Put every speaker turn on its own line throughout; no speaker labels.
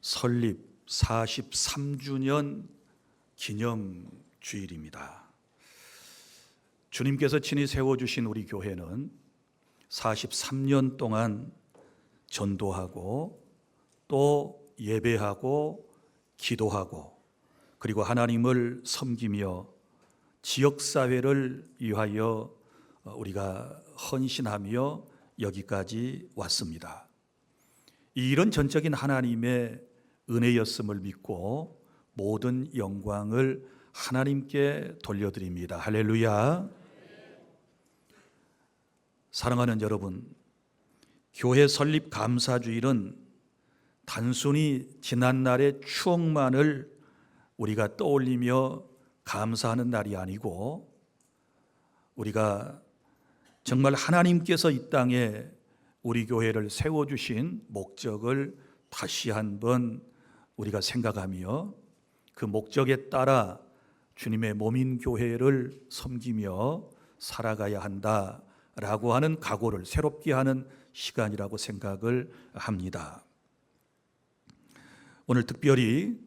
설립 43주년 기념 주일입니다. 주님께서 친히 세워주신 우리 교회는 43년 동안 전도하고 또 예배하고 기도하고 그리고 하나님을 섬기며 지역사회를 위하여 우리가 헌신하며 여기까지 왔습니다. 이 일은 전적인 하나님의 은혜였음을 믿고 모든 영광을 하나님께 돌려드립니다. 할렐루야. 사랑하는 여러분, 교회 설립 감사주일은 단순히 지난날의 추억만을 우리가 떠올리며 감사하는 날이 아니고 우리가 정말 하나님께서 이 땅에 우리 교회를 세워주신 목적을 다시 한번 우리가 생각하며 그 목적에 따라 주님의 몸인 교회를 섬기며 살아가야 한다라고 하는 각오를 새롭게 하는 시간이라고 생각을 합니다. 오늘 특별히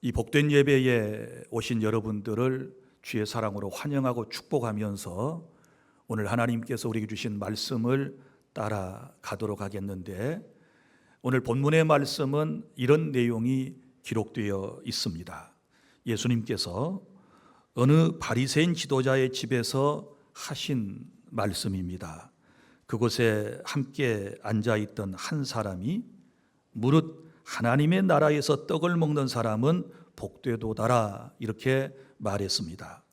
이 복된 예배에 오신 여러분들을 주의 사랑으로 환영하고 축복하면서 오늘 하나님께서 우리에게 주신 말씀을 따라가도록 하겠는데, 오늘 본문의 말씀은 이런 내용이 기록되어 있습니다. 예수님께서 어느 바리새인 지도자의 집에서 하신 말씀입니다. 그곳에 함께 앉아있던 한 사람이 무릇 하나님의 나라에서 떡을 먹는 사람은 복되도다라 이렇게 말했습니다.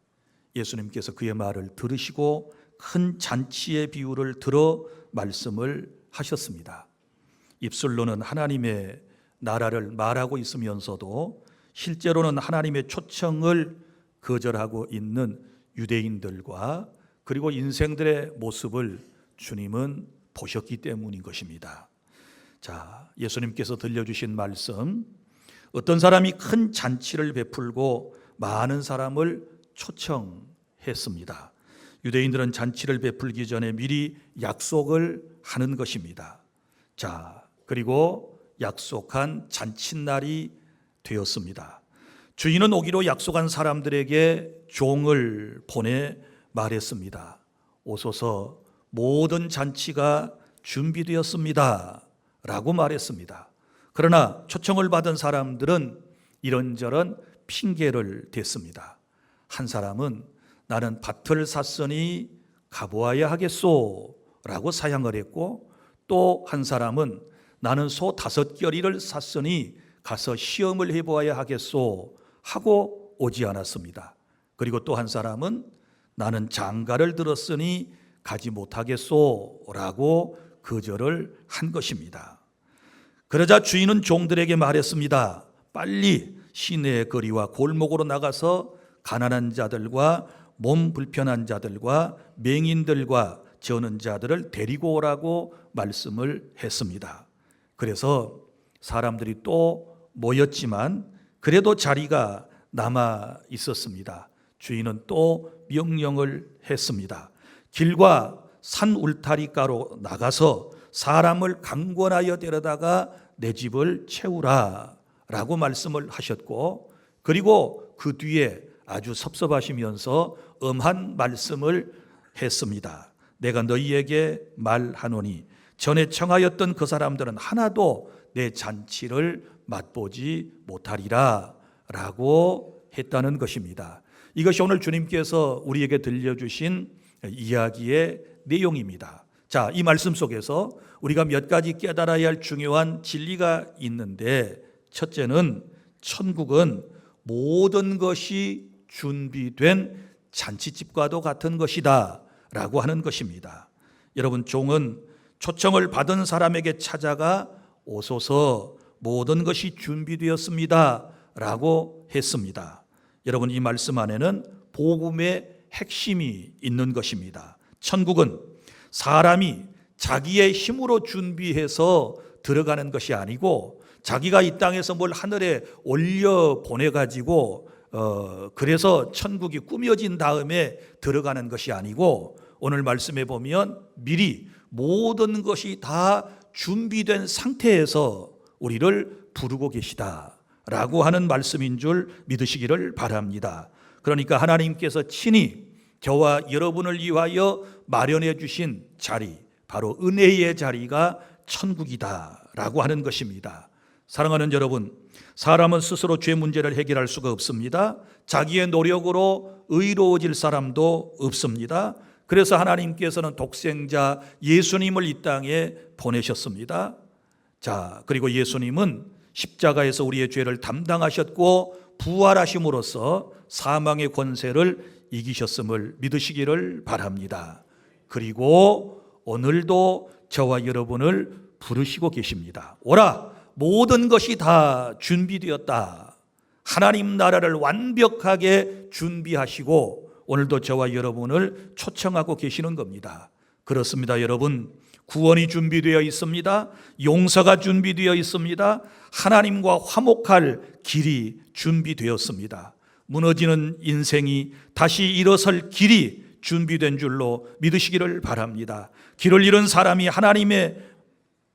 예수님께서 그의 말을 들으시고 큰 잔치의 비유를 들어 말씀을 하셨습니다. 입술로는 하나님의 나라를 말하고 있으면서도 실제로는 하나님의 초청을 거절하고 있는 유대인들과 그리고 인생들의 모습을 주님은 보셨기 때문인 것입니다. 자, 예수님께서 들려주신 말씀, 어떤 사람이 큰 잔치를 베풀고 많은 사람을 초청했습니다. 유대인들은 잔치를 베풀기 전에 미리 약속을 하는 것입니다. 자, 그리고 약속한 잔칫날이 되었습니다. 주인은 오기로 약속한 사람들에게 종을 보내 말했습니다. 오소서, 모든 잔치가 준비되었습니다 라고 말했습니다. 그러나 초청을 받은 사람들은 이런저런 핑계를 댔습니다. 한 사람은 나는 밭을 샀으니 가보아야 하겠소 라고 사양을 했고, 또 한 사람은 나는 소 5겨리를 샀으니 가서 시험을 해보아야 하겠소 하고 오지 않았습니다. 그리고 또 한 사람은 나는 장가를 들었으니 가지 못하겠소 라고 거절을 한 것입니다. 그러자 주인은 종들에게 말했습니다. 빨리 시내의 거리와 골목으로 나가서 가난한 자들과 몸 불편한 자들과 맹인들과 저는 자들을 데리고 오라고 말씀을 했습니다. 그래서 사람들이 또 모였지만 그래도 자리가 남아 있었습니다. 주인은 또 명령을 했습니다. 길과 산 울타리가로 나가서 사람을 강권하여 데려다가 내 집을 채우라 라고 말씀을 하셨고, 그리고 그 뒤에 아주 섭섭하시면서 엄한 말씀을 했습니다. 내가 너희에게 말하노니 전에 청하였던 그 사람들은 하나도 내 잔치를 맛보지 못하리라 라고 했다는 것입니다. 이것이 오늘 주님께서 우리에게 들려주신 이야기의 내용입니다. 자, 이 말씀 속에서 우리가 몇 가지 깨달아야 할 중요한 진리가 있는데, 첫째는 천국은 모든 것이 준비된 잔치집과도 같은 것이다 라고 하는 것입니다. 여러분, 종은 초청을 받은 사람에게 찾아가 오소서, 모든 것이 준비되었습니다 라고 했습니다. 여러분, 이 말씀 안에는 복음의 핵심이 있는 것입니다. 천국은 사람이 자기의 힘으로 준비해서 들어가는 것이 아니고, 자기가 이 땅에서 뭘 하늘에 올려 보내가지고 그래서 천국이 꾸며진 다음에 들어가는 것이 아니고, 오늘 말씀에 보면 미리 모든 것이 다 준비된 상태에서 우리를 부르고 계시다라고 하는 말씀인 줄 믿으시기를 바랍니다. 그러니까 하나님께서 친히 저와 여러분을 위하여 마련해 주신 자리, 바로 은혜의 자리가 천국이다라고 하는 것입니다. 사랑하는 여러분, 사람은 스스로 죄 문제를 해결할 수가 없습니다. 자기의 노력으로 의로워질 사람도 없습니다. 그래서 하나님께서는 독생자 예수님을 이 땅에 보내셨습니다. 자, 그리고 예수님은 십자가에서 우리의 죄를 담당하셨고 부활하심으로써 사망의 권세를 이기셨음을 믿으시기를 바랍니다. 그리고 오늘도 저와 여러분을 부르시고 계십니다. 오라, 모든 것이 다 준비되었다. 하나님 나라를 완벽하게 준비하시고 오늘도 저와 여러분을 초청하고 계시는 겁니다. 그렇습니다, 여러분. 구원이 준비되어 있습니다. 용서가 준비되어 있습니다. 하나님과 화목할 길이 준비되었습니다. 무너지는 인생이 다시 일어설 길이 준비된 줄로 믿으시기를 바랍니다. 길을 잃은 사람이 하나님의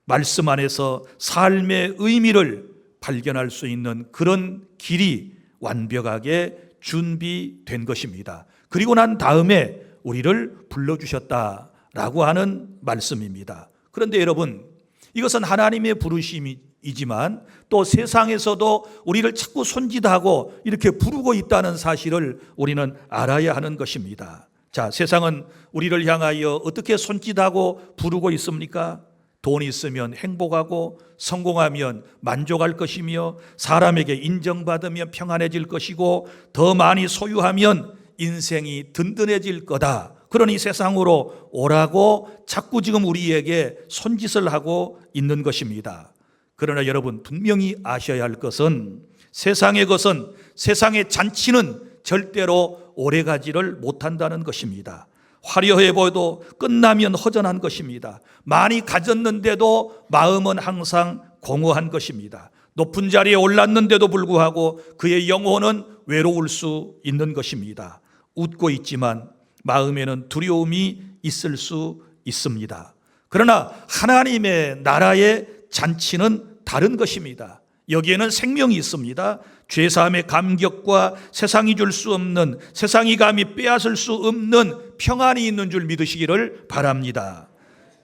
말씀 안에서 삶의 의미를 발견할 수 있는 그런 길이 완벽하게 준비된 것입니다. 그리고 난 다음에 우리를 불러주셨다라고 하는 말씀입니다. 그런데 여러분, 이것은 하나님의 부르심이지만 또 세상에서도 우리를 자꾸 손짓하고 이렇게 부르고 있다는 사실을 우리는 알아야 하는 것입니다. 자, 세상은 우리를 향하여 어떻게 손짓하고 부르고 있습니까? 돈이 있으면 행복하고 성공하면 만족할 것이며 사람에게 인정받으면 평안해질 것이고 더 많이 소유하면 인생이 든든해질 거다. 그러니 세상으로 오라고 자꾸 지금 우리에게 손짓을 하고 있는 것입니다. 그러나 여러분, 분명히 아셔야 할 것은 세상의 것은, 세상의 잔치는 절대로 오래가지를 못한다는 것입니다. 화려해 보여도 끝나면 허전한 것입니다. 많이 가졌는데도 마음은 항상 공허한 것입니다. 높은 자리에 올랐는데도 불구하고 그의 영혼은 외로울 수 있는 것입니다. 웃고 있지만 마음에는 두려움이 있을 수 있습니다. 그러나 하나님의 나라의 잔치는 다른 것입니다. 여기에는 생명이 있습니다. 죄사함의 감격과 세상이 줄 수 없는, 세상이 감히 빼앗을 수 없는 평안이 있는 줄 믿으시기를 바랍니다.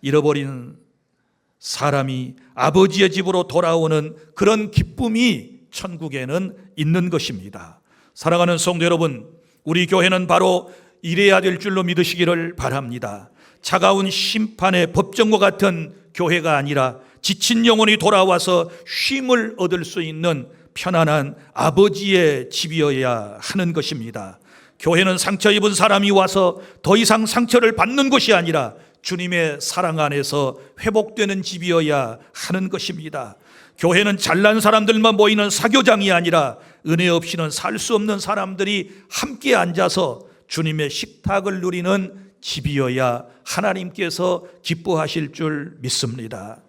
잃어버린 사람이 아버지의 집으로 돌아오는 그런 기쁨이 천국에는 있는 것입니다. 사랑하는 성도 여러분, 우리 교회는 바로 이래야 될 줄로 믿으시기를 바랍니다. 차가운 심판의 법정과 같은 교회가 아니라 지친 영혼이 돌아와서 쉼을 얻을 수 있는 편안한 아버지의 집이어야 하는 것입니다. 교회는 상처 입은 사람이 와서 더 이상 상처를 받는 것이 아니라 주님의 사랑 안에서 회복되는 집이어야 하는 것입니다. 교회는 잘난 사람들만 모이는 사교장이 아니라 은혜 없이는 살 수 없는 사람들이 함께 앉아서 주님의 식탁을 누리는 집이어야 하나님께서 기뻐하실 줄 믿습니다.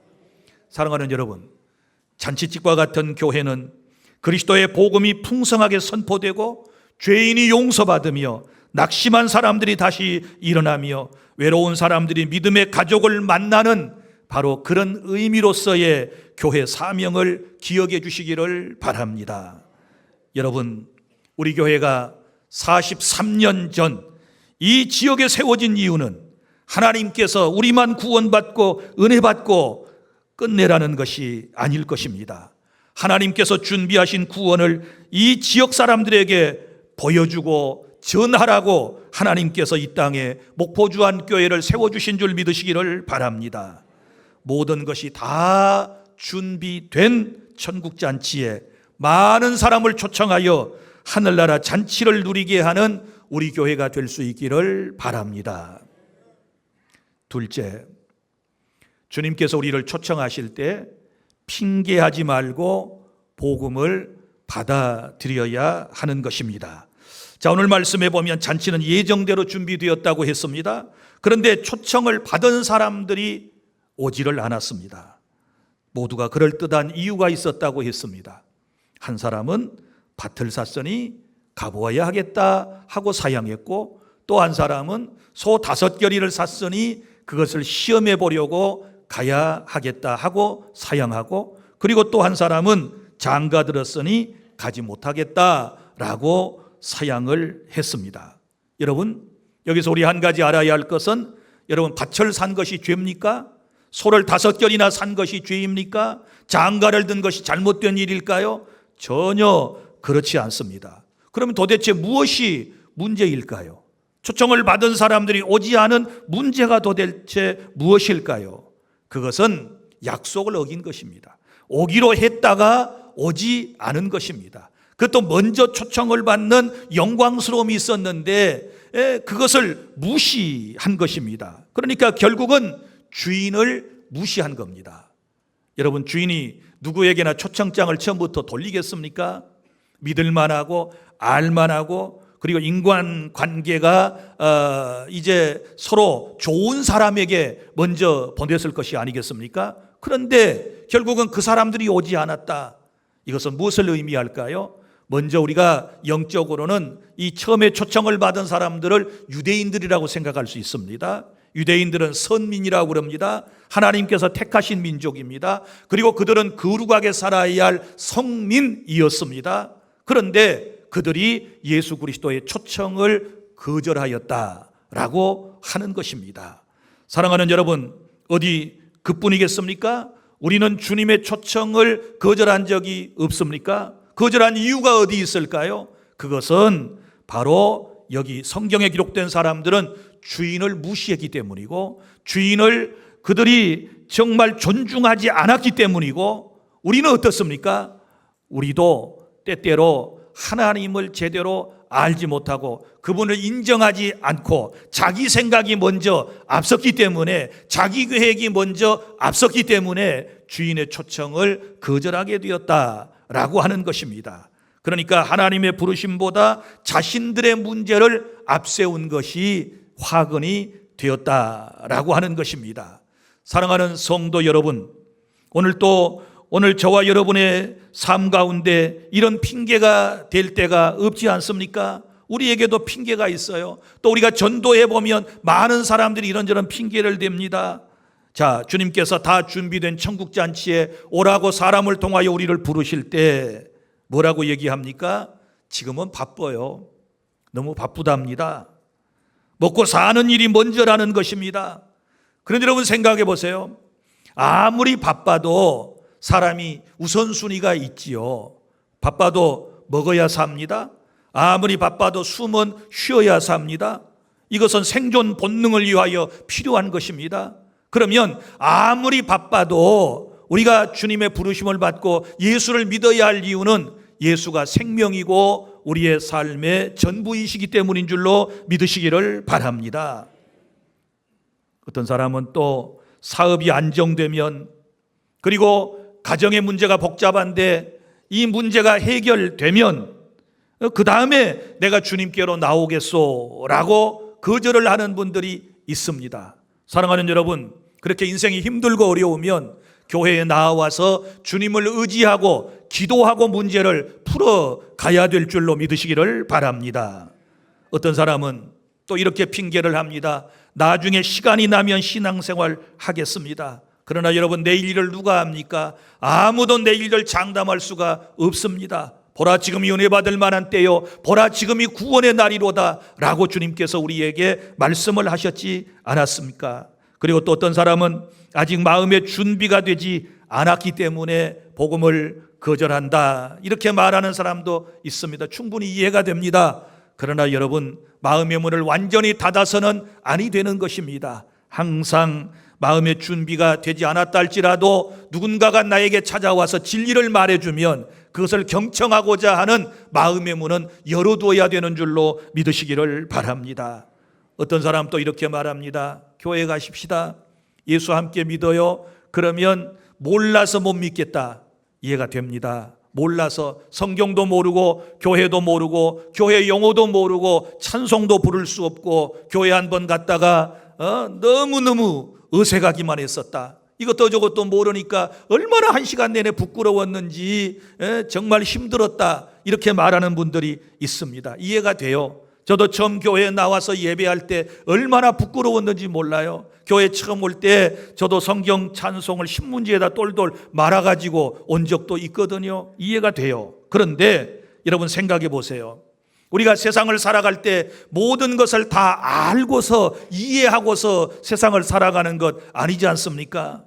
사랑하는 여러분, 잔치집과 같은 교회는 그리스도의 복음이 풍성하게 선포되고 죄인이 용서받으며 낙심한 사람들이 다시 일어나며 외로운 사람들이 믿음의 가족을 만나는 바로 그런 의미로서의 교회 사명을 기억해 주시기를 바랍니다. 여러분, 우리 교회가 43년 전 이 지역에 세워진 이유는 하나님께서 우리만 구원받고 은혜받고 끝내라는 것이 아닐 것입니다. 하나님께서 준비하신 구원을 이 지역 사람들에게 보여주고 전하라고 하나님께서 이 땅에 목포주안교회를 세워주신 줄 믿으시기를 바랍니다. 모든 것이 다 준비된 천국잔치에 많은 사람을 초청하여 하늘나라 잔치를 누리게 하는 우리 교회가 될 수 있기를 바랍니다. 둘째, 주님께서 우리를 초청하실 때 핑계하지 말고 복음을 받아들여야 하는 것입니다. 자, 오늘 말씀에 보면 잔치는 예정대로 준비되었다고 했습니다. 그런데 초청을 받은 사람들이 오지를 않았습니다. 모두가 그럴듯한 이유가 있었다고 했습니다. 한 사람은 밭을 샀으니 가보아야 하겠다 하고 사양했고, 또 한 사람은 소 5겨리를 샀으니 그것을 시험해 보려고 가야 하겠다 하고 사양하고, 그리고 또 한 사람은 장가 들었으니 가지 못하겠다라고 사양을 했습니다. 여러분, 여기서 우리 한 가지 알아야 할 것은, 여러분, 밭을 산 것이 죄입니까? 소를 5결이나 산 것이 죄입니까? 장가를 든 것이 잘못된 일일까요? 전혀 그렇지 않습니다. 그러면 도대체 무엇이 문제일까요? 초청을 받은 사람들이 오지 않은 문제가 도대체 무엇일까요? 그것은 약속을 어긴 것입니다. 오기로 했다가 오지 않은 것입니다. 그것도 먼저 초청을 받는 영광스러움이 있었는데 그것을 무시한 것입니다. 그러니까 결국은 주인을 무시한 겁니다. 여러분, 주인이 누구에게나 초청장을 처음부터 돌리겠습니까? 믿을만하고 알만하고 그리고 인간관계가 이제 서로 좋은 사람에게 먼저 보냈을 것이 아니겠습니까? 그런데 결국은 그 사람들이 오지 않았다. 이것은 무엇을 의미할까요? 먼저 우리가 영적으로는 이 처음에 초청을 받은 사람들을 유대인들이라고 생각할 수 있습니다. 유대인들은 선민이라고 그럽니다. 하나님께서 택하신 민족입니다. 그리고 그들은 거룩하게 살아야 할 성민이었습니다. 그런데 그들이 예수 그리스도의 초청을 거절하였다라고 하는 것입니다. 사랑하는 여러분, 어디 그뿐이겠습니까? 우리는 주님의 초청을 거절한 적이 없습니까? 거절한 이유가 어디 있을까요? 그것은 바로 여기 성경에 기록된 사람들은 주인을 무시했기 때문이고, 주인을 그들이 정말 존중하지 않았기 때문이고, 우리는 어떻습니까? 우리도 때때로 하나님을 제대로 알지 못하고 그분을 인정하지 않고 자기 생각이 먼저 앞섰기 때문에, 자기 계획이 먼저 앞섰기 때문에 주인의 초청을 거절하게 되었다라고 하는 것입니다. 그러니까 하나님의 부르심보다 자신들의 문제를 앞세운 것이 화근이 되었다라고 하는 것입니다. 사랑하는 성도 여러분, 오늘 저와 여러분의 삶 가운데 이런 핑계가 될 때가 없지 않습니까? 우리에게도 핑계가 있어요. 또 우리가 전도해 보면 많은 사람들이 이런저런 핑계를 댑니다. 자, 주님께서 다 준비된 천국 잔치에 오라고 사람을 통하여 우리를 부르실 때 뭐라고 얘기합니까? 지금은 바빠요. 너무 바쁘답니다. 먹고 사는 일이 먼저라는 것입니다. 그런데 여러분 생각해 보세요. 아무리 바빠도 사람이 우선순위가 있지요. 바빠도 먹어야 삽니다. 아무리 바빠도 숨은 쉬어야 삽니다. 이것은 생존 본능을 위하여 필요한 것입니다. 그러면 아무리 바빠도 우리가 주님의 부르심을 받고 예수를 믿어야 할 이유는 예수가 생명이고 우리의 삶의 전부이시기 때문인 줄로 믿으시기를 바랍니다. 어떤 사람은 또 사업이 안정되면, 그리고 가정의 문제가 복잡한데 이 문제가 해결되면 그 다음에 내가 주님께로 나오겠소라고 거절을 하는 분들이 있습니다. 사랑하는 여러분, 그렇게 인생이 힘들고 어려우면 교회에 나와서 주님을 의지하고 기도하고 문제를 풀어가야 될 줄로 믿으시기를 바랍니다. 어떤 사람은 또 이렇게 핑계를 합니다. 나중에 시간이 나면 신앙생활 하겠습니다. 그러나 여러분, 내일 일을 누가 합니까? 아무도 내일 일을 장담할 수가 없습니다. 보라, 지금이 은혜 받을 만한 때요, 보라, 지금이 구원의 날이로다 라고 주님께서 우리에게 말씀을 하셨지 않았습니까? 그리고 또 어떤 사람은 아직 마음의 준비가 되지 않았기 때문에 복음을 거절한다, 이렇게 말하는 사람도 있습니다. 충분히 이해가 됩니다. 그러나 여러분, 마음의 문을 완전히 닫아서는 아니 되는 것입니다. 항상 마음의 준비가 되지 않았다 할지라도 누군가가 나에게 찾아와서 진리를 말해주면 그것을 경청하고자 하는 마음의 문은 열어두어야 되는 줄로 믿으시기를 바랍니다. 어떤 사람 또 이렇게 말합니다. 교회 가십시다. 예수 함께 믿어요. 그러면 몰라서 못 믿겠다. 이해가 됩니다. 몰라서 성경도 모르고 교회도 모르고 교회 용어도 모르고 찬송도 부를 수 없고 교회 한 번 갔다가 너무너무 어색하기만 했었다. 이것도 저것도 모르니까 얼마나 한 시간 내내 부끄러웠는지 정말 힘들었다. 이렇게 말하는 분들이 있습니다. 이해가 돼요. 저도 처음 교회에 나와서 예배할 때 얼마나 부끄러웠는지 몰라요. 교회 처음 올 때 저도 성경 찬송을 신문지에다 똘똘 말아가지고 온 적도 있거든요. 이해가 돼요. 그런데 여러분 생각해 보세요. 우리가 세상을 살아갈 때 모든 것을 다 알고서 이해하고서 세상을 살아가는 것 아니지 않습니까?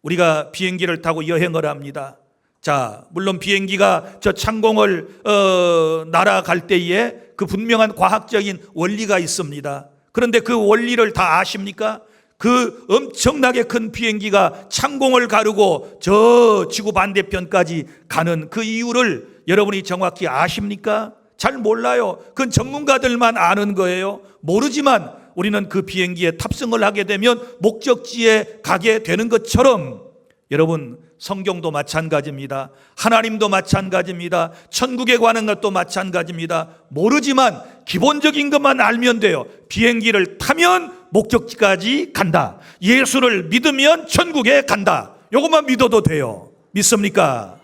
우리가 비행기를 타고 여행을 합니다. 자, 물론 비행기가 저 창공을 날아갈 때에 그 분명한 과학적인 원리가 있습니다. 그런데 그 원리를 다 아십니까? 그 엄청나게 큰 비행기가 창공을 가르고 저 지구 반대편까지 가는 그 이유를 여러분이 정확히 아십니까? 잘 몰라요. 그건 전문가들만 아는 거예요. 모르지만 우리는 그 비행기에 탑승을 하게 되면 목적지에 가게 되는 것처럼 여러분 성경도 마찬가지입니다. 하나님도 마찬가지입니다. 천국에 관한 것도 마찬가지입니다. 모르지만 기본적인 것만 알면 돼요. 비행기를 타면 목적지까지 간다. 예수를 믿으면 천국에 간다. 이것만 믿어도 돼요. 믿습니까?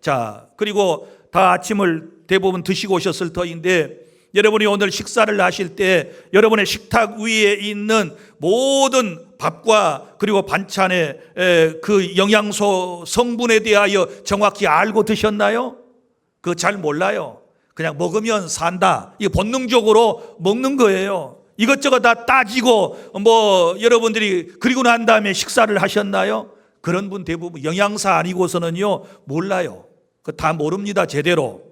자, 그리고 다 아침을 대부분 드시고 오셨을 터인데 여러분이 오늘 식사를 하실 때 여러분의 식탁 위에 있는 모든 밥과 그리고 반찬의 그 영양소 성분에 대하여 정확히 알고 드셨나요? 그거 잘 몰라요. 그냥 먹으면 산다. 이거 본능적으로 먹는 거예요. 이것저것 다 따지고 여러분들이 그리고 난 다음에 식사를 하셨나요? 그런 분 대부분 영양사 아니고서는요 몰라요. 그거 다 모릅니다 제대로.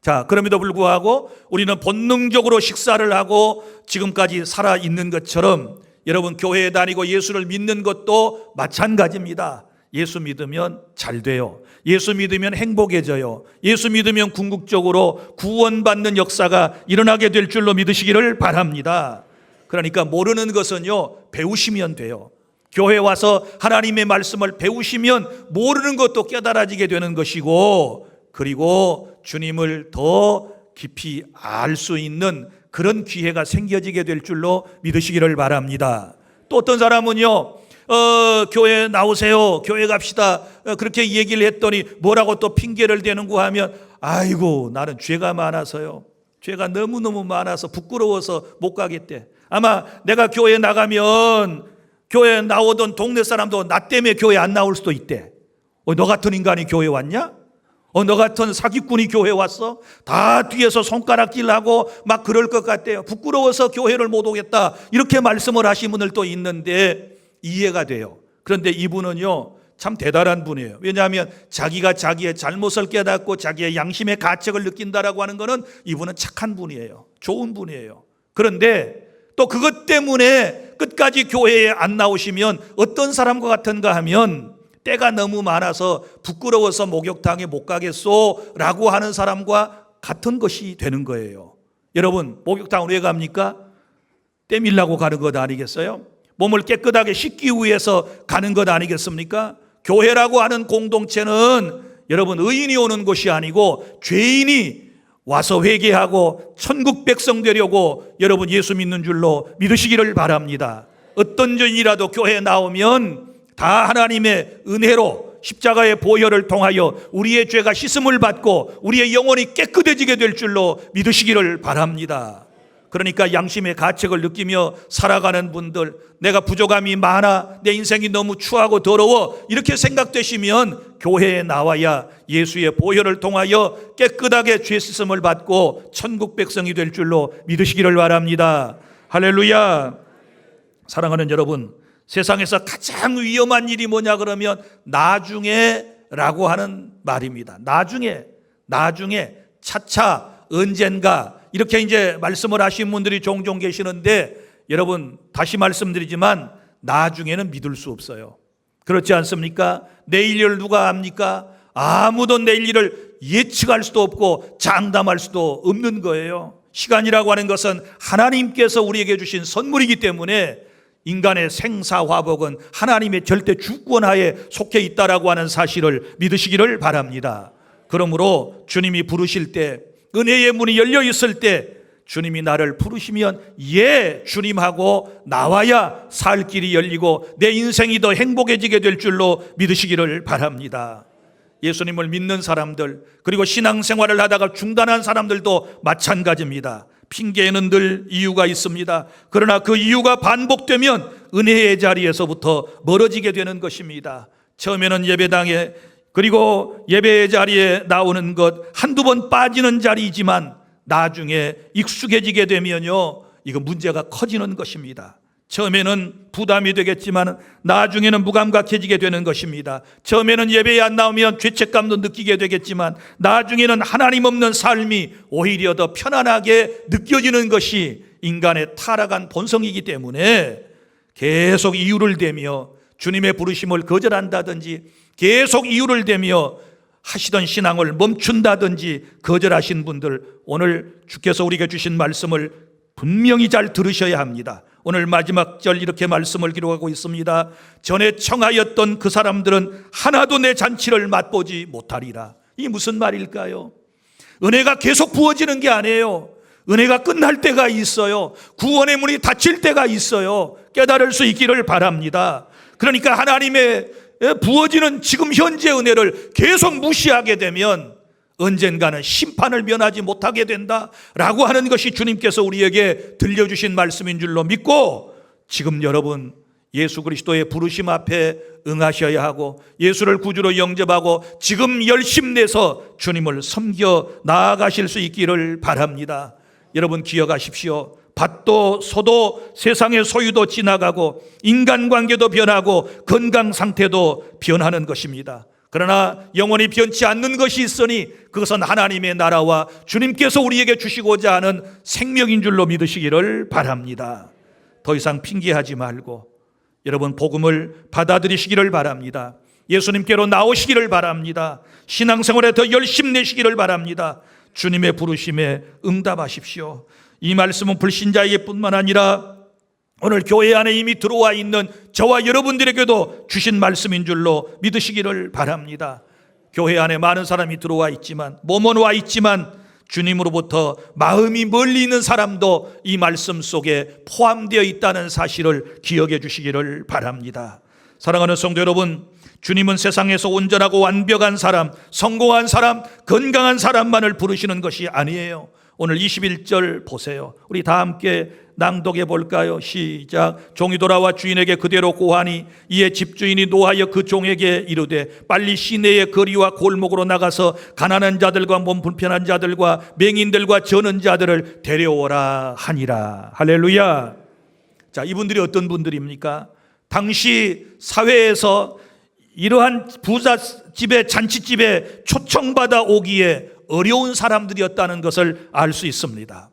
자, 그럼에도 불구하고 우리는 본능적으로 식사를 하고 지금까지 살아 있는 것처럼 여러분 교회에 다니고 예수를 믿는 것도 마찬가지입니다. 예수 믿으면 잘 돼요. 예수 믿으면 행복해져요. 예수 믿으면 궁극적으로 구원받는 역사가 일어나게 될 줄로 믿으시기를 바랍니다. 그러니까 모르는 것은요 배우시면 돼요. 교회 와서 하나님의 말씀을 배우시면 모르는 것도 깨달아지게 되는 것이고, 그리고 주님을 더 깊이 알 수 있는 그런 기회가 생겨지게 될 줄로 믿으시기를 바랍니다. 또 어떤 사람은요 교회 나오세요, 교회 갑시다, 그렇게 얘기를 했더니 뭐라고 또 핑계를 대는고 하면 아이고 나는 죄가 많아서요, 죄가 너무너무 많아서 부끄러워서 못 가겠대. 아마 내가 교회 나가면 교회 나오던 동네 사람도 나 때문에 교회 안 나올 수도 있대. 너 같은 인간이 교회 왔냐? 너 같은 사기꾼이 교회 왔어? 다 뒤에서 손가락질하고 막 그럴 것 같대요. 부끄러워서 교회를 못 오겠다 이렇게 말씀을 하신 분들도 있는데 이해가 돼요. 그런데 이분은요 참 대단한 분이에요. 왜냐하면 자기가 자기의 잘못을 깨닫고 자기의 양심의 가책을 느낀다라고 하는 것은 이분은 착한 분이에요. 좋은 분이에요. 그런데 또 그것 때문에 끝까지 교회에 안 나오시면 어떤 사람과 같은가 하면 때가 너무 많아서 부끄러워서 목욕탕에 못 가겠소 라고 하는 사람과 같은 것이 되는 거예요. 여러분 목욕탕을 왜 갑니까? 때 밀라고 가는 것 아니겠어요? 몸을 깨끗하게 씻기 위해서 가는 것 아니겠습니까? 교회라고 하는 공동체는 여러분 의인이 오는 곳이 아니고 죄인이 와서 회개하고 천국 백성 되려고 여러분 예수 믿는 줄로 믿으시기를 바랍니다. 어떤 죄인이라도 교회에 나오면 다 하나님의 은혜로 십자가의 보혈을 통하여 우리의 죄가 씻음을 받고 우리의 영혼이 깨끗해지게 될 줄로 믿으시기를 바랍니다. 그러니까 양심의 가책을 느끼며 살아가는 분들, 내가 부족함이 많아, 내 인생이 너무 추하고 더러워 이렇게 생각되시면 교회에 나와야 예수의 보혈을 통하여 깨끗하게 죄 씻음을 받고 천국 백성이 될 줄로 믿으시기를 바랍니다. 할렐루야. 사랑하는 여러분, 세상에서 가장 위험한 일이 뭐냐 그러면 나중에 라고 하는 말입니다. 나중에 차차 언젠가 이렇게 이제 말씀을 하신 분들이 종종 계시는데 여러분 다시 말씀드리지만 나중에는 믿을 수 없어요. 그렇지 않습니까? 내일 일을 누가 압니까? 아무도 내일 일을 예측할 수도 없고 장담할 수도 없는 거예요. 시간이라고 하는 것은 하나님께서 우리에게 주신 선물이기 때문에 인간의 생사화복은 하나님의 절대 주권하에 속해 있다라고 하는 사실을 믿으시기를 바랍니다. 그러므로 주님이 부르실 때, 은혜의 문이 열려 있을 때 주님이 나를 부르시면 예 주님하고 나와야 살 길이 열리고 내 인생이 더 행복해지게 될 줄로 믿으시기를 바랍니다. 예수님을 믿는 사람들, 그리고 신앙생활을 하다가 중단한 사람들도 마찬가지입니다. 핑계에는 늘 이유가 있습니다. 그러나 그 이유가 반복되면 은혜의 자리에서부터 멀어지게 되는 것입니다. 처음에는 예배당에, 그리고 예배의 자리에 나오는 것 한두 번 빠지는 자리이지만 나중에 익숙해지게 되면요, 이거 문제가 커지는 것입니다. 처음에는 부담이 되겠지만 나중에는 무감각해지게 되는 것입니다. 처음에는 예배에 안 나오면 죄책감도 느끼게 되겠지만 나중에는 하나님 없는 삶이 오히려 더 편안하게 느껴지는 것이 인간의 타락한 본성이기 때문에 계속 이유를 대며 주님의 부르심을 거절한다든지, 계속 이유를 대며 하시던 신앙을 멈춘다든지 거절하신 분들, 오늘 주께서 우리에게 주신 말씀을 분명히 잘 들으셔야 합니다. 오늘 마지막 절 이렇게 말씀을 기록하고 있습니다. 전에 청하였던 그 사람들은 하나도 내 잔치를 맛보지 못하리라. 이게 무슨 말일까요? 은혜가 계속 부어지는 게 아니에요. 은혜가 끝날 때가 있어요. 구원의 문이 닫힐 때가 있어요. 깨달을 수 있기를 바랍니다. 그러니까 하나님의 부어지는 지금 현재 은혜를 계속 무시하게 되면 언젠가는 심판을 면하지 못하게 된다라고 하는 것이 주님께서 우리에게 들려주신 말씀인 줄로 믿고, 지금 여러분 예수 그리스도의 부르심 앞에 응하셔야 하고 예수를 구주로 영접하고 지금 열심 내서 주님을 섬겨 나아가실 수 있기를 바랍니다. 여러분 기억하십시오. 밭도 소도 세상의 소유도 지나가고 인간관계도 변하고 건강 상태도 변하는 것입니다. 그러나 영원히 변치 않는 것이 있으니 그것은 하나님의 나라와 주님께서 우리에게 주시고자 하는 생명인 줄로 믿으시기를 바랍니다. 더 이상 핑계하지 말고 여러분 복음을 받아들이시기를 바랍니다. 예수님께로 나오시기를 바랍니다. 신앙생활에 더 열심 내시기를 바랍니다. 주님의 부르심에 응답하십시오. 이 말씀은 불신자에게 뿐만 아니라 오늘 교회 안에 이미 들어와 있는 저와 여러분들에게도 주신 말씀인 줄로 믿으시기를 바랍니다. 교회 안에 많은 사람이 들어와 있지만, 몸은 와 있지만 주님으로부터 마음이 멀리 있는 사람도 이 말씀 속에 포함되어 있다는 사실을 기억해 주시기를 바랍니다. 사랑하는 성도 여러분, 주님은 세상에서 온전하고 완벽한 사람, 성공한 사람, 건강한 사람만을 부르시는 것이 아니에요. 오늘 21절 보세요. 우리 다 함께 낭독해 볼까요? 시작. 종이 돌아와 주인에게 그대로 고하니 이에 집주인이 노하여 그 종에게 이르되 빨리 시내의 거리와 골목으로 나가서 가난한 자들과 몸 불편한 자들과 맹인들과 저는 자들을 데려오라 하니라. 할렐루야. 자, 이분들이 어떤 분들입니까? 당시 사회에서 이러한 부잣집에 잔치집에 초청받아 오기에 어려운 사람들이었다는 것을 알 수 있습니다.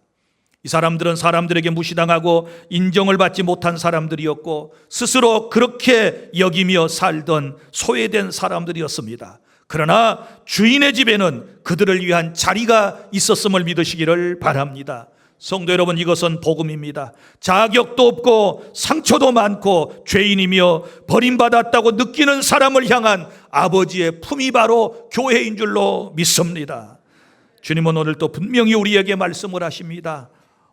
이 사람들은 사람들에게 무시당하고 인정을 받지 못한 사람들이었고 스스로 그렇게 여기며 살던 소외된 사람들이었습니다. 그러나 주인의 집에는 그들을 위한 자리가 있었음을 믿으시기를 바랍니다. 성도 여러분, 이것은 복음입니다. 자격도 없고 상처도 많고 죄인이며 버림받았다고 느끼는 사람을 향한 아버지의 품이 바로 교회인 줄로 믿습니다. 주님은 오늘 또 분명히 우리에게 말씀을 하십니다.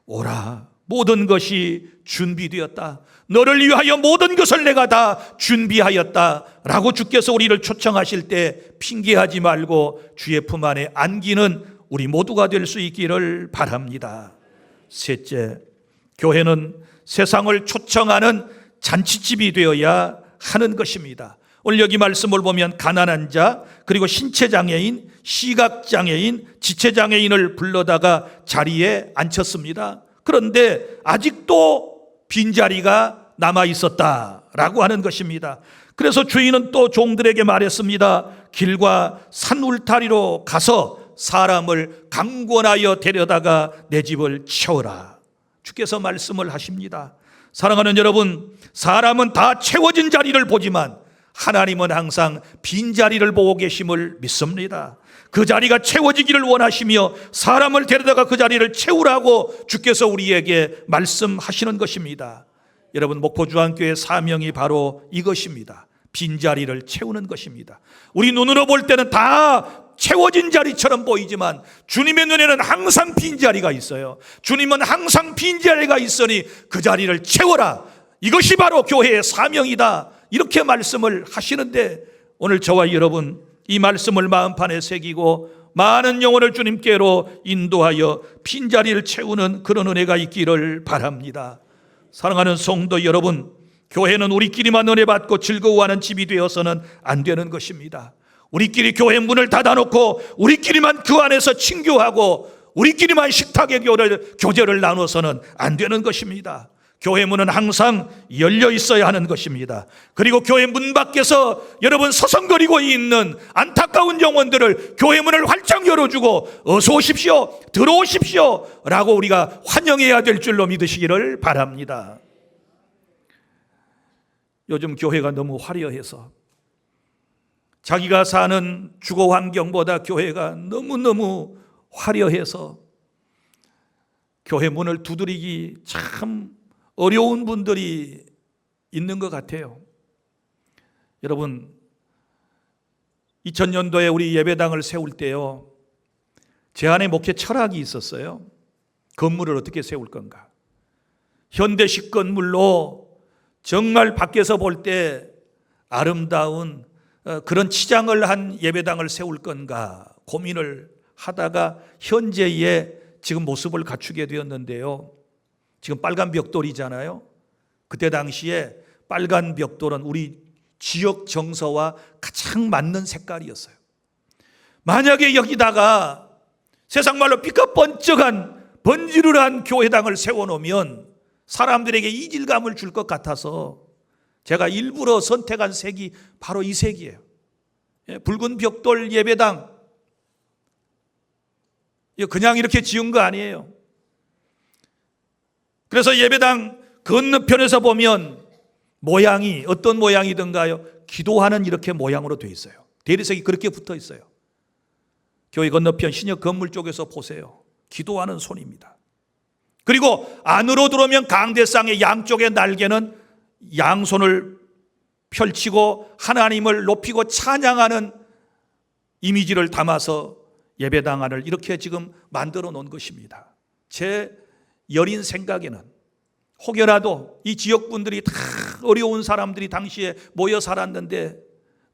오라, 모든 것이 준비되었다. 너를 위하여 모든 것을 내가 다 준비하였다 라고 주께서 우리를 초청하실 때 핑계하지 말고 주의 품 안에 안기는 우리 모두가 될 수 있기를 바랍니다. 셋째, 교회는 세상을 초청하는 잔치집이 되어야 하는 것입니다. 오늘 여기 말씀을 보면 가난한 자, 그리고 신체장애인, 시각장애인, 지체장애인을 불러다가 자리에 앉혔습니다. 그런데 아직도 빈자리가 남아 있었다라고 하는 것입니다. 그래서 주인은 또 종들에게 말했습니다. 길과 산 울타리로 가서 사람을 강권하여 데려다가 내 집을 채워라. 주께서 말씀을 하십니다. 사랑하는 여러분, 사람은 다 채워진 자리를 보지만 하나님은 항상 빈자리를 보고 계심을 믿습니다. 그 자리가 채워지기를 원하시며 사람을 데려다가 그 자리를 채우라고 주께서 우리에게 말씀하시는 것입니다. 여러분, 목포주안교회 사명이 바로 이것입니다. 빈자리를 채우는 것입니다. 우리 눈으로 볼 때는 다 채워진 자리처럼 보이지만 주님의 눈에는 항상 빈자리가 있어요. 주님은 항상 빈자리가 있으니 그 자리를 채워라. 이것이 바로 교회의 사명이다. 이렇게 말씀을 하시는데 오늘 저와 여러분 이 말씀을 마음판에 새기고 많은 영혼을 주님께로 인도하여 빈자리를 채우는 그런 은혜가 있기를 바랍니다. 사랑하는 성도 여러분, 교회는 우리끼리만 은혜 받고 즐거워하는 집이 되어서는 안 되는 것입니다. 우리끼리 교회 문을 닫아놓고 우리끼리만 그 안에서 친교하고 우리끼리만 식탁의 교제를 나눠서는 안 되는 것입니다. 교회 문은 항상 열려 있어야 하는 것입니다. 그리고 교회 문 밖에서 여러분 서성거리고 있는 안타까운 영혼들을 교회 문을 활짝 열어주고 어서 오십시오, 들어오십시오 라고 우리가 환영해야 될 줄로 믿으시기를 바랍니다. 요즘 교회가 너무 화려해서 자기가 사는 주거 환경보다 교회가 너무너무 화려해서 교회 문을 두드리기 참 어려운 분들이 있는 것 같아요. 여러분, 2000년도에 우리 예배당을 세울 때요, 제 안에 목회 철학이 있었어요. 건물을 어떻게 세울 건가. 현대식 건물로 정말 밖에서 볼 때 아름다운 그런 치장을 한 예배당을 세울 건가 고민을 하다가 현재의 지금 모습을 갖추게 되었는데요. 지금 빨간 벽돌이잖아요. 그때 당시에 빨간 벽돌은 우리 지역 정서와 가장 맞는 색깔이었어요. 만약에 여기다가 세상 말로 삐까뻔쩍한 번지르르한 교회당을 세워놓으면 사람들에게 이질감을 줄 것 같아서 제가 일부러 선택한 색이 바로 이 색이에요. 붉은 벽돌 예배당. 그냥 이렇게 지은 거 아니에요. 그래서 예배당 건너편에서 보면 모양이 어떤 모양이든가요, 기도하는 이렇게 모양으로 되어 있어요. 대리석이 그렇게 붙어 있어요. 교회 건너편 신역 건물 쪽에서 보세요. 기도하는 손입니다. 그리고 안으로 들어오면 강대상의 양쪽의 날개는 양손을 펼치고 하나님을 높이고 찬양하는 이미지를 담아서 예배당 안을 이렇게 지금 만들어 놓은 것입니다. 제 여린 생각에는 혹여라도 이 지역분들이 다 어려운 사람들이 당시에 모여 살았는데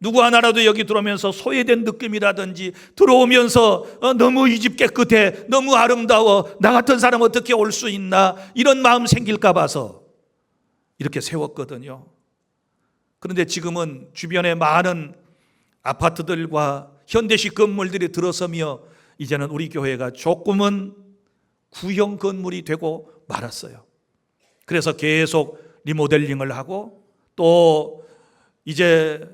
누구 하나라도 여기 들어오면서 소외된 느낌이라든지 들어오면서 너무 이 집 깨끗해, 너무 아름다워, 나 같은 사람 어떻게 올 수 있나, 이런 마음 생길까 봐서 이렇게 세웠거든요. 그런데 지금은 주변에 많은 아파트들과 현대식 건물들이 들어서며 이제는 우리 교회가 조금은 구형 건물이 되고 말았어요. 그래서 계속 리모델링을 하고 또 이제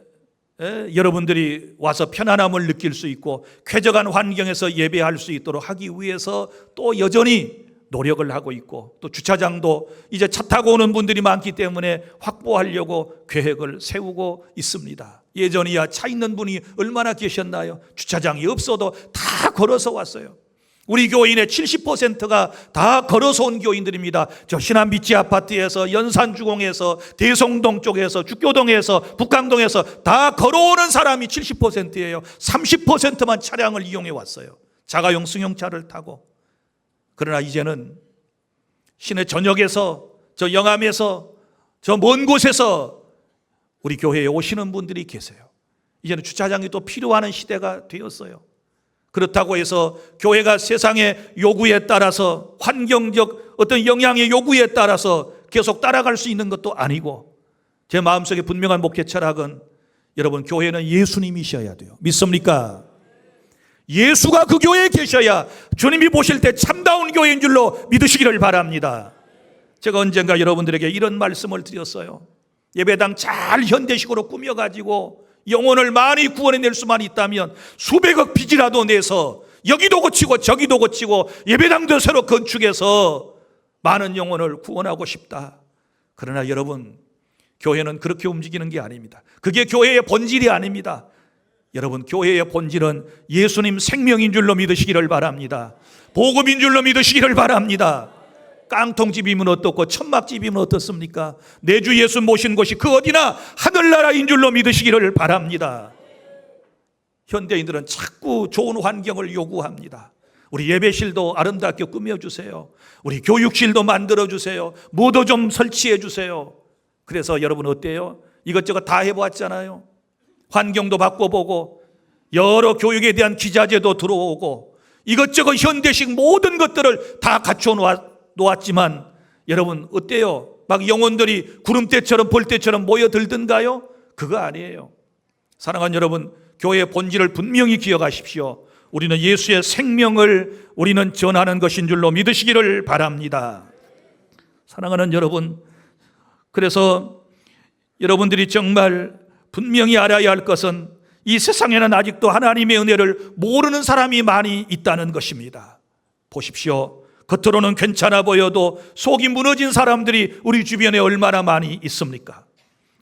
여러분들이 와서 편안함을 느낄 수 있고 쾌적한 환경에서 예배할 수 있도록 하기 위해서 또 여전히 노력을 하고 있고 또 주차장도 이제 차 타고 오는 분들이 많기 때문에 확보하려고 계획을 세우고 있습니다. 예전이야 차 있는 분이 얼마나 계셨나요? 주차장이 없어도 다 걸어서 왔어요. 우리 교인의 70%가 다 걸어서 온 교인들입니다. 저 신안비치 아파트에서, 연산주공에서, 대성동 쪽에서, 죽교동에서, 북강동에서 다 걸어오는 사람이 70%예요. 30%만 차량을 이용해 왔어요. 자가용 승용차를 타고. 그러나 이제는 시내 전역에서, 저 영암에서, 저 먼 곳에서 우리 교회에 오시는 분들이 계세요. 이제는 주차장이 또 필요한 시대가 되었어요. 그렇다고 해서 교회가 세상의 요구에 따라서, 환경적 어떤 영향의 요구에 따라서 계속 따라갈 수 있는 것도 아니고, 제 마음속에 분명한 목회 철학은 여러분, 교회는 예수님이셔야 돼요. 믿습니까? 예수가 그 교회에 계셔야 주님이 보실 때 참다운 교회인 줄로 믿으시기를 바랍니다. 제가 언젠가 여러분들에게 이런 말씀을 드렸어요. 예배당 잘 현대식으로 꾸며가지고 영혼을 많이 구원해낼 수만 있다면 수백억 빚이라도 내서 여기도 고치고 저기도 고치고 예배당도 새로 건축해서 많은 영혼을 구원하고 싶다. 그러나 여러분, 교회는 그렇게 움직이는 게 아닙니다. 그게 교회의 본질이 아닙니다. 여러분, 교회의 본질은 예수님 생명인 줄로 믿으시기를 바랍니다. 복음인 줄로 믿으시기를 바랍니다. 깡통집이면 어떻고 천막집이면 어떻습니까? 내 주 예수 모신 곳이 그 어디나 하늘나라인 줄로 믿으시기를 바랍니다. 현대인들은 자꾸 좋은 환경을 요구합니다. 우리 예배실도 아름답게 꾸며주세요. 우리 교육실도 만들어주세요. 뭐도 좀 설치해주세요. 그래서 여러분 어때요? 이것저것 다 해보았잖아요. 환경도 바꿔보고 여러 교육에 대한 기자재도 들어오고 이것저것 현대식 모든 것들을 다 갖춰 놓았지만 여러분 어때요? 막 영혼들이 구름대처럼 벌떼처럼 모여들던가요? 그거 아니에요. 사랑하는 여러분, 교회의 본질을 분명히 기억하십시오. 우리는 예수의 생명을 우리는 전하는 것인 줄로 믿으시기를 바랍니다. 사랑하는 여러분, 그래서 여러분들이 정말 분명히 알아야 할 것은 이 세상에는 아직도 하나님의 은혜를 모르는 사람이 많이 있다는 것입니다. 보십시오. 겉으로는 괜찮아 보여도 속이 무너진 사람들이 우리 주변에 얼마나 많이 있습니까?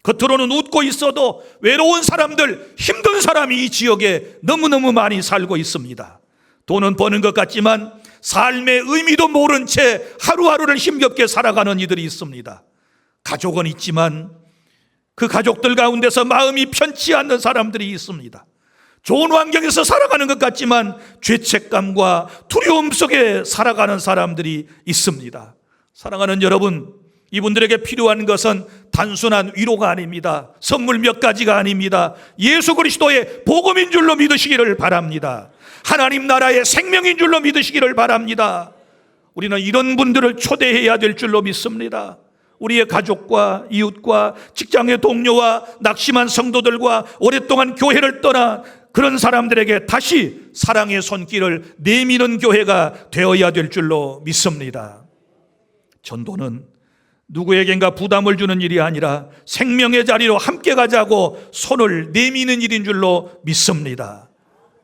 겉으로는 웃고 있어도 외로운 사람들, 힘든 사람이 이 지역에 너무너무 많이 살고 있습니다. 돈은 버는 것 같지만 삶의 의미도 모른 채 하루하루를 힘겹게 살아가는 이들이 있습니다. 가족은 있지만 그 가족들 가운데서 마음이 편치 않는 사람들이 있습니다. 좋은 환경에서 살아가는 것 같지만 죄책감과 두려움 속에 살아가는 사람들이 있습니다. 사랑하는 여러분, 이분들에게 필요한 것은 단순한 위로가 아닙니다. 선물 몇 가지가 아닙니다. 예수 그리스도의 복음인 줄로 믿으시기를 바랍니다. 하나님 나라의 생명인 줄로 믿으시기를 바랍니다. 우리는 이런 분들을 초대해야 될 줄로 믿습니다. 우리의 가족과 이웃과 직장의 동료와 낙심한 성도들과 오랫동안 교회를 떠나 그런 사람들에게 다시 사랑의 손길을 내미는 교회가 되어야 될 줄로 믿습니다. 전도는 누구에겐가 부담을 주는 일이 아니라 생명의 자리로 함께 가자고 손을 내미는 일인 줄로 믿습니다.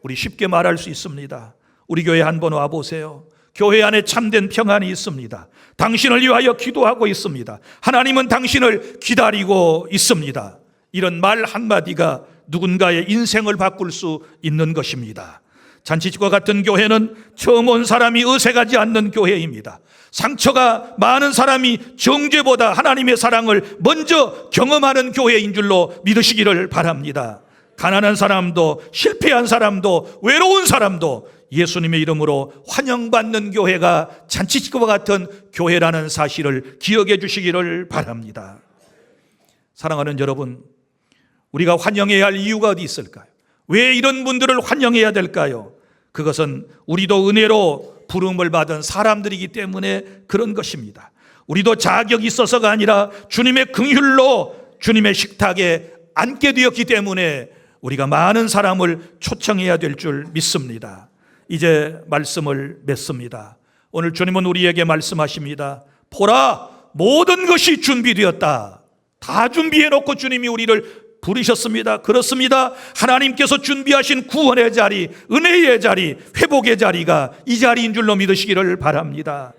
우리 쉽게 말할 수 있습니다. 우리 교회 한번 와보세요. 교회 안에 참된 평안이 있습니다. 당신을 위하여 기도하고 있습니다. 하나님은 당신을 기다리고 있습니다. 이런 말 한마디가 누군가의 인생을 바꿀 수 있는 것입니다. 잔치집과 같은 교회는 처음 온 사람이 의색하지 않는 교회입니다. 상처가 많은 사람이 정죄보다 하나님의 사랑을 먼저 경험하는 교회인 줄로 믿으시기를 바랍니다. 가난한 사람도 실패한 사람도 외로운 사람도 예수님의 이름으로 환영받는 교회가 잔치집과 같은 교회라는 사실을 기억해 주시기를 바랍니다. 사랑하는 여러분, 우리가 환영해야 할 이유가 어디 있을까요? 왜 이런 분들을 환영해야 될까요? 그것은 우리도 은혜로 부름을 받은 사람들이기 때문에 그런 것입니다. 우리도 자격이 있어서가 아니라 주님의 긍휼로 주님의 식탁에 앉게 되었기 때문에 우리가 많은 사람을 초청해야 될 줄 믿습니다. 이제 말씀을 맺습니다. 오늘 주님은 우리에게 말씀하십니다. 보라, 모든 것이 준비되었다. 다 준비해놓고 주님이 우리를 부르셨습니다. 그렇습니다. 하나님께서 준비하신 구원의 자리, 은혜의 자리, 회복의 자리가 이 자리인 줄로 믿으시기를 바랍니다.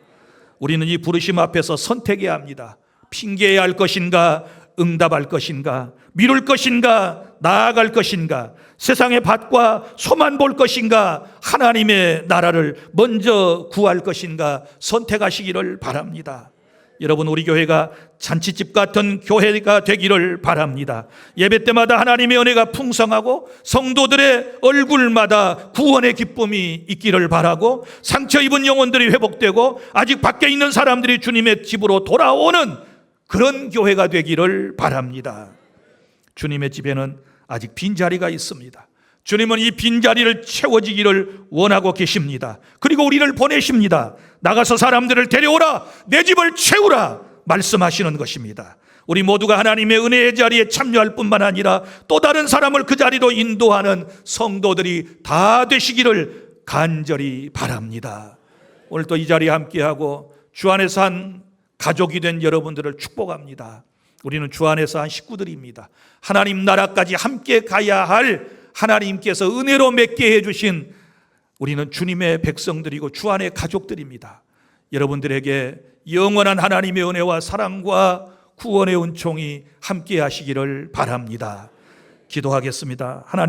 우리는 이 부르심 앞에서 선택해야 합니다. 핑계해야 할 것인가, 응답할 것인가, 미룰 것인가, 나아갈 것인가, 세상의 밭과 소만 볼 것인가, 하나님의 나라를 먼저 구할 것인가 선택하시기를 바랍니다. 여러분, 우리 교회가 잔치집 같은 교회가 되기를 바랍니다. 예배 때마다 하나님의 은혜가 풍성하고 성도들의 얼굴마다 구원의 기쁨이 있기를 바라고, 상처 입은 영혼들이 회복되고 아직 밖에 있는 사람들이 주님의 집으로 돌아오는 그런 교회가 되기를 바랍니다. 주님의 집에는 아직 빈자리가 있습니다. 주님은 이 빈자리를 채워지기를 원하고 계십니다. 그리고 우리를 보내십니다. 나가서 사람들을 데려오라, 내 집을 채우라 말씀하시는 것입니다. 우리 모두가 하나님의 은혜의 자리에 참여할 뿐만 아니라 또 다른 사람을 그 자리로 인도하는 성도들이 다 되시기를 간절히 바랍니다. 오늘 또 이 자리에 함께하고 주 안에서 한 가족이 된 여러분들을 축복합니다. 우리는 주 안에서 한 식구들입니다. 하나님 나라까지 함께 가야 할 하나님께서 은혜로 맺게 해주신 우리는 주님의 백성들이고 주 안의 가족들입니다. 여러분들에게 영원한 하나님의 은혜와 사랑과 구원의 은총이 함께 하시기를 바랍니다. 기도하겠습니다. 하나님